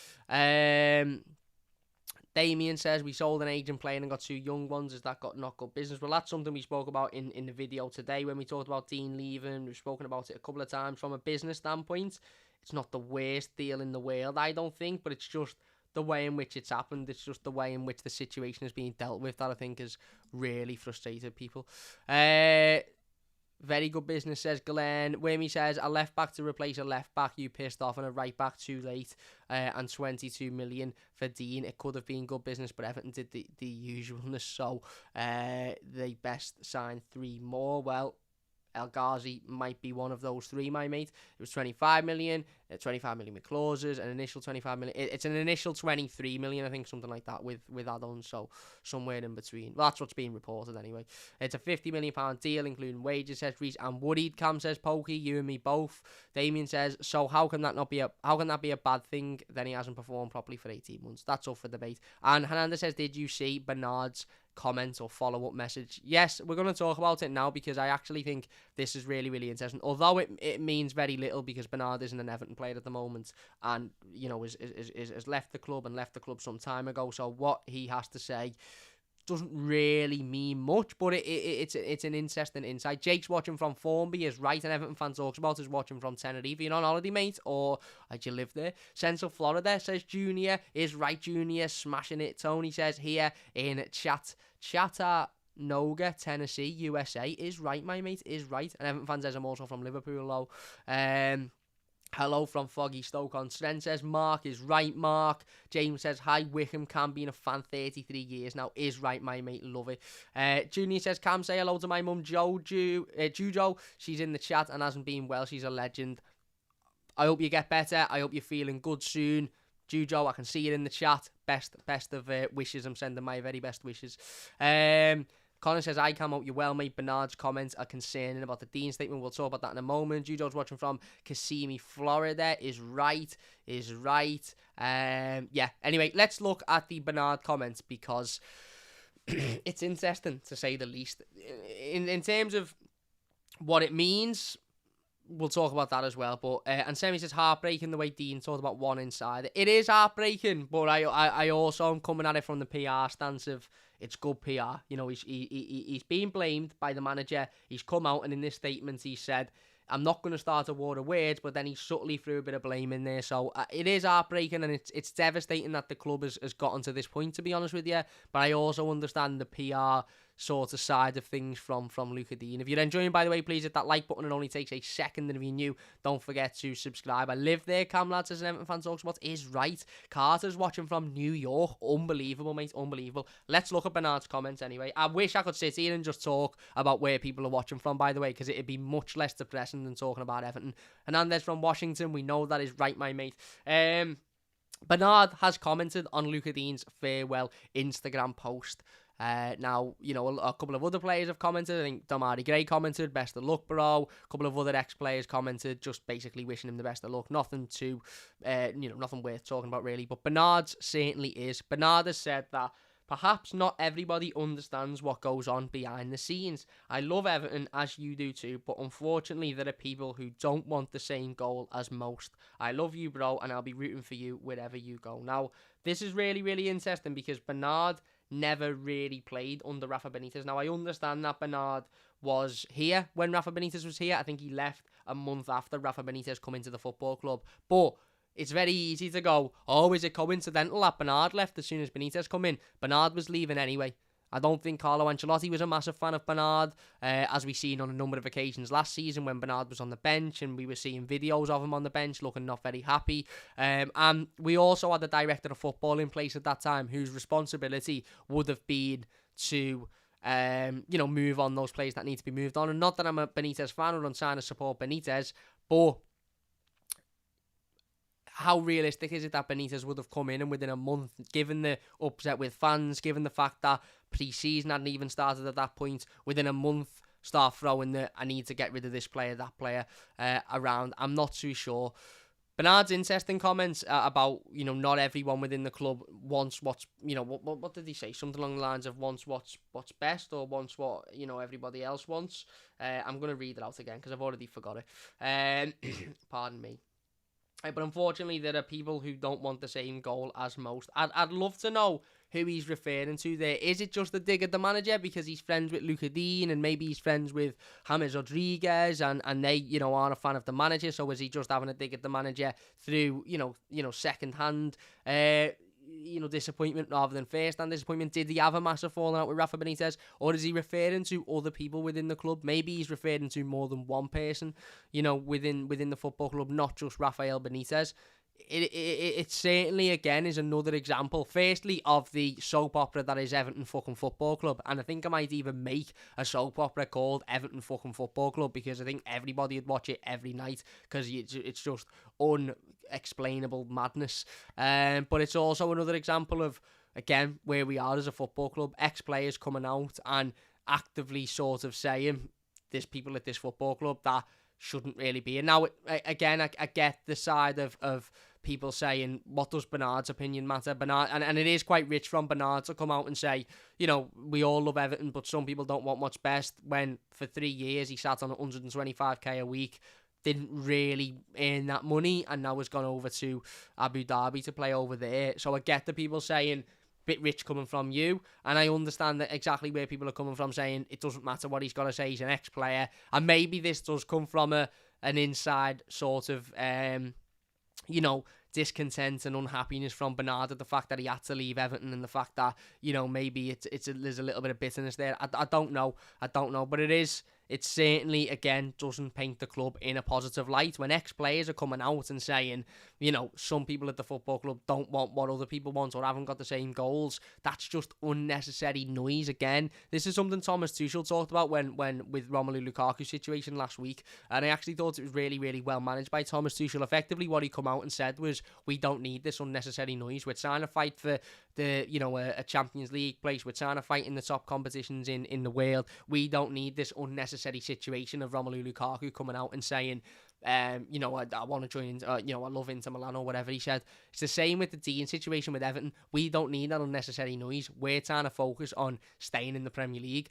Damien says, we sold an aging player and got 2 young ones. Is that not good business? Well, that's something we spoke about in the video today when we talked about Dean leaving. We've spoken about it a couple of times. From a business standpoint, it's not the worst deal in the world, I don't think, but it's just the way in which it's happened. It's just the way in which the situation is being dealt with that I think has really frustrated people. Very good business, says Glenn. Whammy says, a left back to replace a left back, you pissed off, and a right back too late, and 22 million for Dean. It could have been good business, but Everton did the usualness, so they best sign 3 more. Well, El Ghazi might be one of those 3, my mate. It was 25 million, 25 million with clauses, an initial 25 million. It's an initial 23 million, I think, something like that with add-ons, so somewhere in between. Well, that's what's being reported anyway. It's a £50 million deal, including wages, says Reece. I'm worried, Cam says Pokey, you and me both. Damien says, so how can that be a bad thing? Then he hasn't performed properly for 18 months. That's up for debate. And Hernandez says, did you see Bernard's comment or follow-up message? Yes, we're going to talk about it now, because I actually think this is really interesting, although it means very little, because Bernard isn't an Everton player at the moment, and has left the club some time ago, so what he has to say doesn't really mean much, but it's an interesting insight. Jake's watching from Formby, is right, and Everton fan talks about is watching from Tenerife. You're on holiday, mate, or do you live there? Central Florida, says Junior, is right, Junior, smashing it. Tony says here in Chattanooga, Tennessee, USA, is right, my mate, is right. And Everton fan says I'm also from Liverpool, though. Hello from Foggy Stoke-on-Trent says, Mark is right, Mark. James says, hi, Wickham Cam being a fan 33 years now. Is right, my mate, love it. Junior says, Cam, say hello to my mum, Jujo. She's in the chat and hasn't been well. She's a legend. I hope you get better. I hope you're feeling good soon. Jujo, I can see you in the chat. Best of wishes. I'm sending my very best wishes. Connor says, I come out you well, mate. Bernard's comments are concerning about the Dean statement. We'll talk about that in a moment. Jujo's watching from Kissimmee, Florida. Is right. Yeah, anyway, let's look at the Bernard comments because it's interesting, to say the least. In terms of what it means, we'll talk about that as well. But and Semi says, heartbreaking the way Dean talked about one inside. It is heartbreaking, but I also am coming at it from the PR stance of it's good PR. You know, he's being blamed by the manager. He's come out and in this statement he said, I'm not going to start a war of words, but then he subtly threw a bit of blame in there. So it is heartbreaking, and it's devastating that the club has gotten to this point, to be honest with you. But I also understand the PR sort of side of things from Luca Dean. If you're enjoying, by the way, please hit that like button. It only takes a second, and if you're new, don't forget to subscribe. I live there, Cam lads, as an Everton fan talks about. Is right. Carter's watching from New York. Unbelievable, mate, unbelievable. Let's look at Bernard's comments anyway. I wish I could sit here and just talk about where people are watching from, by the way, because it'd be much less depressing than talking about Everton. Hernandez from Washington, we know that is right, my mate. Bernard has commented on Luca Dean's farewell Instagram post. Now, you know, a couple of other players have commented. I think Damari Gray commented, best of luck, bro. A couple of other ex-players commented, just basically wishing him the best of luck. Nothing to, nothing worth talking about, really. But Bernard's certainly is. Bernard has said that perhaps not everybody understands what goes on behind the scenes. I love Everton, as you do too, but unfortunately there are people who don't want the same goal as most. I love you, bro, and I'll be rooting for you wherever you go. Now, this is really, really interesting because Bernard never really played under Rafa Benitez. Now, I understand that Bernard was here when Rafa Benitez was here. I think he left a month after Rafa Benitez come into the football club. But it's very easy to go, oh, is it coincidental that Bernard left as soon as Benitez come in? Bernard was leaving anyway. I don't think Carlo Ancelotti was a massive fan of Bernard, as we've seen on a number of occasions last season when Bernard was on the bench and we were seeing videos of him on the bench looking not very happy. And we also had the director of football in place at that time whose responsibility would have been to move on those players that need to be moved on. And not that I'm a Benitez fan or I'm trying to support Benitez, but how realistic is it that Benitez would have come in and within a month, given the upset with fans, given the fact that pre-season hadn't even started at that point, within a month start throwing the I need to get rid of this player, that player around? I'm not too sure. Bernard's interesting comments about, not everyone within the club wants what's, what did he say? Something along the lines of wants what's best or wants what, everybody else wants. I'm going to read it out again because I've already forgot it. Pardon me. But unfortunately, there are people who don't want the same goal as most. I'd love to know who he's referring to there. Is it just a dig at the manager because he's friends with Luca Dean and maybe he's friends with James Rodriguez and they, aren't a fan of the manager? So is he just having a dig at the manager through, second-hand, disappointment rather than first-hand disappointment? Did he have a massive falling out with Rafa Benitez? Or is he referring to other people within the club? Maybe he's referring to more than one person, within the football club, not just Rafael Benitez. It certainly, again, is another example, firstly, of the soap opera that is Everton fucking Football Club. And I think I might even make a soap opera called Everton fucking Football Club because I think everybody would watch it every night because it's just unexplainable madness. But it's also another example of, again, where we are as a football club. Ex-players coming out and actively sort of saying there's people at this football club that shouldn't really be. And now, again, I get the side of people saying, what does Bernard's opinion matter? Bernard, and it is quite rich from Bernard to come out and say, we all love Everton, but some people don't want what's best, when for 3 years he sat on 125k a week, didn't really earn that money, and now has gone over to Abu Dhabi to play over there. So I get the people saying, bit rich coming from you, and I understand that exactly where people are coming from, saying it doesn't matter what he's got to say, he's an ex-player. And maybe this does come from an inside sort of discontent and unhappiness from Bernard at the fact that he had to leave Everton, and the fact that, maybe there's a little bit of bitterness there. I don't know, but it is it certainly, again, doesn't paint the club in a positive light. When ex-players are coming out and saying, some people at the football club don't want what other people want or haven't got the same goals, that's just unnecessary noise again. This is something Thomas Tuchel talked about when with Romelu Lukaku's situation last week, and I actually thought it was really, really well managed by Thomas Tuchel. Effectively, what he come out and said was, we don't need this unnecessary noise. We're trying to fight for a Champions League place. We're trying to fight in the top competitions in the world. We don't need this unnecessary situation of Romelu Lukaku coming out and saying, I want to join, I love Inter Milan or whatever he said. It's the same with the Digne situation with Everton. We don't need that unnecessary noise. We're trying to focus on staying in the Premier League.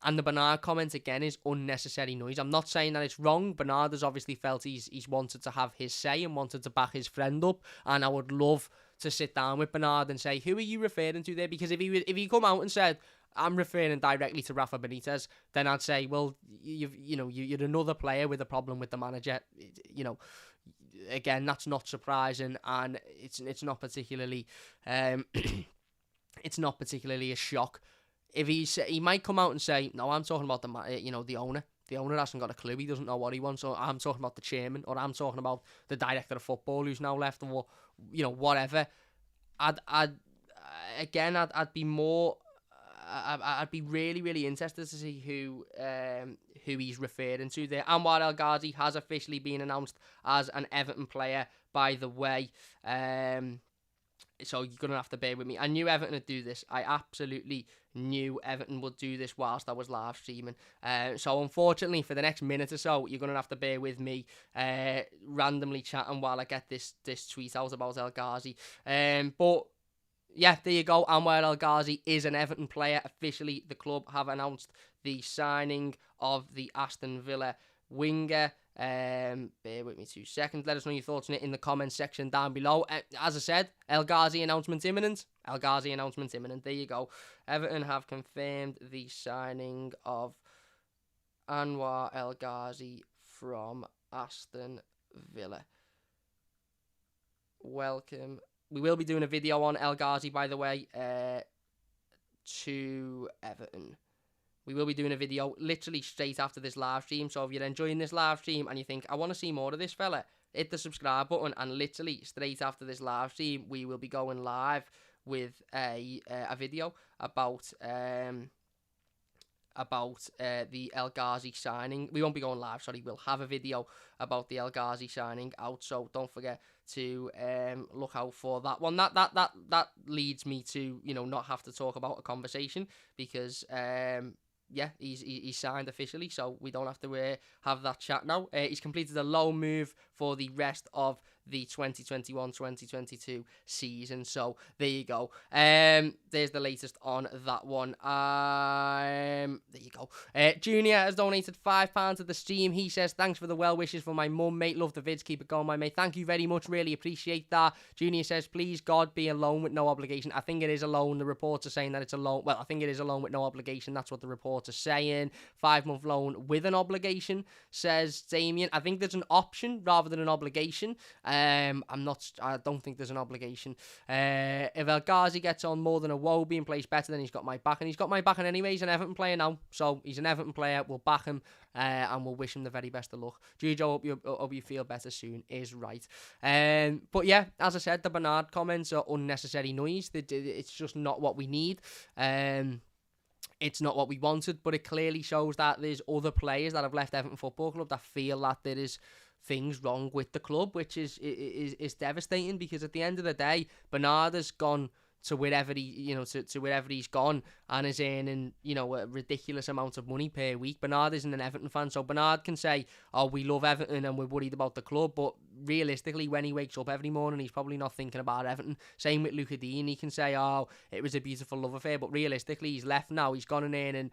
And the Bernard comment, again, is unnecessary noise. I'm not saying that it's wrong. Bernard has obviously felt he's wanted to have his say and wanted to back his friend up. And I would love to sit down with Bernard and say, who are you referring to there? Because if he come out and said, I'm referring directly to Rafa Benitez, then I'd say, well, you're another player with a problem with the manager. Again, that's not surprising, and it's not particularly it's not particularly a shock. If he might come out and say, no, I'm talking about the owner. The owner hasn't got a clue. He doesn't know what he wants. Or I'm talking about the chairman, or I'm talking about the director of football who's now left, or whatever. I'd be more. I'd be really, really interested to see who he's referring to there. Anwar El Ghazi has officially been announced as an Everton player, by the way. So you're going to have to bear with me. I knew Everton would do this. I absolutely knew Everton would do this whilst I was live streaming. So unfortunately, for the next minute or so, you're going to have to bear with me randomly chatting while I get this tweet out about El Ghazi. But yeah, there you go. Anwar El Ghazi is an Everton player. Officially, the club have announced the signing of the Aston Villa winger. Bear with me 2 seconds. Let us know your thoughts on it in the comments section down below. As I said, El Ghazi announcement imminent. El Ghazi announcement imminent. There you go. Everton have confirmed the signing of Anwar El Ghazi from Aston Villa. Welcome. We will be doing a video on El Ghazi, by the way, to Everton. We will be doing a video literally straight after this live stream. So if you're enjoying this live stream and you think, I want to see more of this fella, hit the subscribe button, and literally straight after this live stream, we will be going live with a video about the El Ghazi signing. We won't be going live, sorry. We'll have a video about the El Ghazi signing out, so don't forget to look out for that one. That leads me to not have to talk about a conversation, because he's signed officially, so we don't have to have that chat now. He's completed a loan move for the rest of the 2021-2022 season, so there you go. There's the latest on that one. There you go. Junior has donated £5 to the stream. He says, thanks for the well wishes for my mum, mate. Love the vids, keep it going, my mate. Thank you very much, really appreciate that. Junior says, please God, be a loan with no obligation. I think it is a loan. The reports are saying that it's a loan. Well, I think it is a loan with no obligation. That's what the reports are saying. 5-month loan with an obligation, says Damien. I think there's an option rather than an obligation. I don't think there's an obligation. If El Ghazi gets on more than a Wobie and plays better, then he's got my back. And he's got my back, and anyway, he's an Everton player now. So he's an Everton player. We'll back him and we'll wish him the very best of luck. Jujo, hope you feel better soon, is right. But yeah, as I said, the Bernard comments are unnecessary noise. It's just not what we need. It's not what we wanted, but it clearly shows that there's other players that have left Everton Football Club that feel that there is things wrong with the club, which is devastating, because at the end of the day, Bernard has gone to wherever to wherever he's gone and is earning a ridiculous amount of money per week. Bernard isn't an Everton fan, so Bernard can say, oh, we love Everton and we're worried about the club, but realistically, when he wakes up every morning, he's probably not thinking about Everton. Same with Luca Digne. He can say, oh, it was a beautiful love affair, but realistically, he's left now. He's gone and earning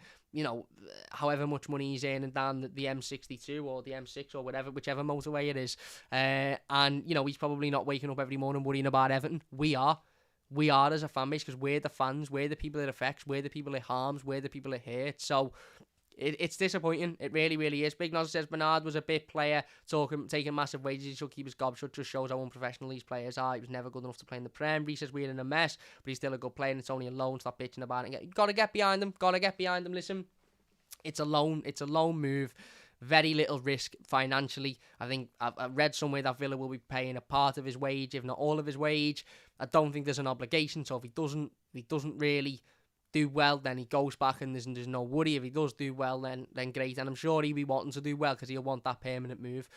however much money he's earning down the M62 or the M6 or whatever, whichever motorway it is, and he's probably not waking up every morning worrying about Everton. We are as a fan base, because we're the fans, we're the people it affects, we're the people it harms, we're the people it hurts. So it's disappointing. It really, really is. Big Nos says Bernard was a bit player, taking massive wages. He should keep his gob shut. Just shows how unprofessional these players are. He was never good enough to play in the Prem. He says we're in a mess, but he's still a good player and it's only a loan. Stop bitching about it. Got to get behind him. Listen, It's a loan move. Very little risk financially. I think I've read somewhere that Villa will be paying a part of his wage, if not all of his wage. I don't think there's an obligation. So if he doesn't really do well, then he goes back and there's no worry. If he does do well, then great. And I'm sure he'll be wanting to do well because he'll want that permanent move.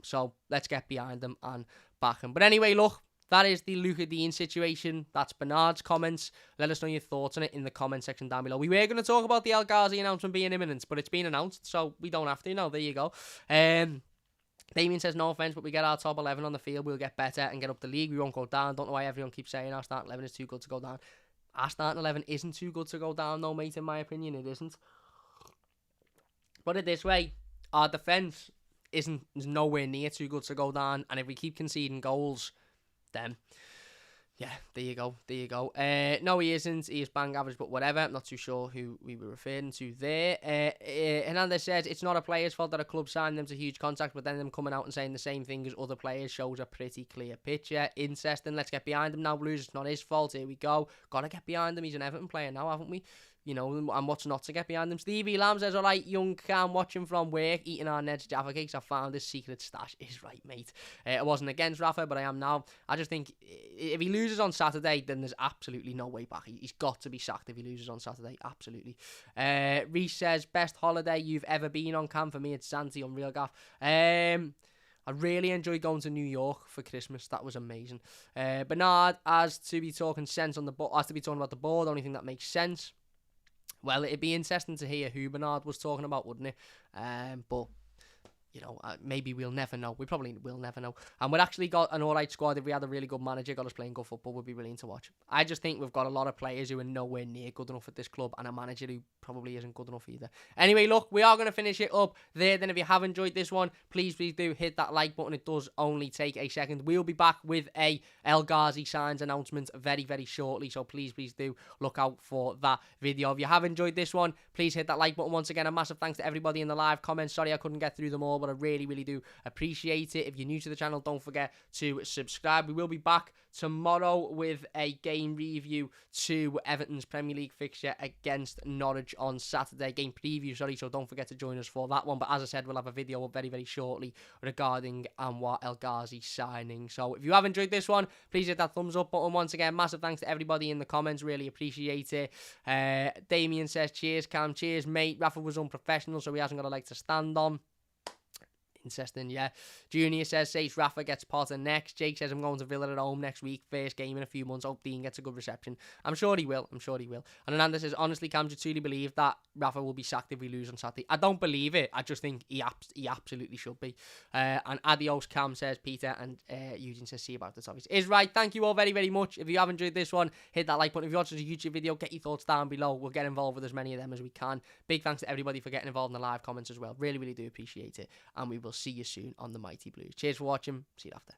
So let's get behind him and back him. But anyway, look, that is the Luca Digne situation. That's Bernard's comments. Let us know your thoughts on it in the comment section down below. We were going to talk about the El Ghazi announcement being imminent, but it's been announced, so we don't have to. No, there you go. Damien says, no offence, but we get our top 11 on the field, we'll get better and get up the league. We won't go down. Don't know why everyone keeps saying our starting 11 is too good to go down. Our starting 11 isn't too good to go down, though, mate, in my opinion. It isn't. Put it this way, our defence is nowhere near too good to go down, and if we keep conceding goals, then, yeah, there you go. No, he isn't. He is bang average, but whatever. I'm not too sure who we were referring to there. Hernandez says, it's not a player's fault that a club signed them to huge contracts, but then them coming out and saying the same thing as other players shows a pretty clear picture. Interesting. Let's get behind him now, Blues. It's not his fault. Here we go. Got to get behind him. He's an Everton player now, haven't we? You know, and what's not to get behind him. Stevie Lamb says, all right, young Cam watching from work, eating our Ned's Jaffa cakes. I found his secret stash. Is right, mate. I wasn't against Rafa, but I am now. I just think if he loses on Saturday, then there's absolutely no way back. He's got to be sacked if he loses on Saturday. Absolutely. Reece says, best holiday you've ever been on, Cam? For me, it's Santi, Unreal Gaff. I really enjoyed going to New York for Christmas. That was amazing. Bernard, as to be talking sense on the board, as to be talking about the board, the only thing that makes sense. Well, it'd be interesting to hear who Bernard was talking about, wouldn't it? But, you know, maybe we'll never know. We probably will never know. And we've actually got an alright squad. If we had a really good manager, got us playing good football, would be brilliant to watch. I just think we've got a lot of players who are nowhere near good enough at this club, and a manager who probably isn't good enough either. Anyway, look, we are going to finish it up there. Then if you have enjoyed this one, please do hit that like button. It does only take a second. We'll be back with a El Ghazi signs announcement very, very shortly. So please do look out for that video. If you have enjoyed this one, please hit that like button. Once again, a massive thanks to everybody in the live comments. Sorry I couldn't get through them all, but I really, really do appreciate it. If you're new to the channel, don't forget to subscribe. We will be back tomorrow with a game review to Everton's Premier League fixture against Norwich on Saturday. Game preview, sorry, so don't forget to join us for that one. But as I said, we'll have a video up very, very shortly regarding Anwar El Ghazi signing. So if you have enjoyed this one, please hit that thumbs up button. Once again, massive thanks to everybody in the comments. Really appreciate it. Damien says, cheers, Cam. Cheers, mate. Rafa was unprofessional, so he hasn't got a leg to stand on. Interesting, yeah. Junior says, Rafa gets Potter next. Jake says, I'm going to Villa at home next week. First game in a few months. Hope Dean gets a good reception. I'm sure he will. And Hernandez says, honestly, Cam, do you truly believe that Rafa will be sacked if we lose on Saturday? I don't believe it. I just think he absolutely should be. And adios, Cam, says Peter. And Eugene says, see you about the topics. Is right. Thank you all very, very much. If you have enjoyed this one, hit that like button. If you watch a YouTube video, get your thoughts down below. We'll get involved with as many of them as we can. Big thanks to everybody for getting involved in the live comments as well. Really, really do appreciate it. And we will see you soon on the Mighty Blues. Cheers for watching. See you after.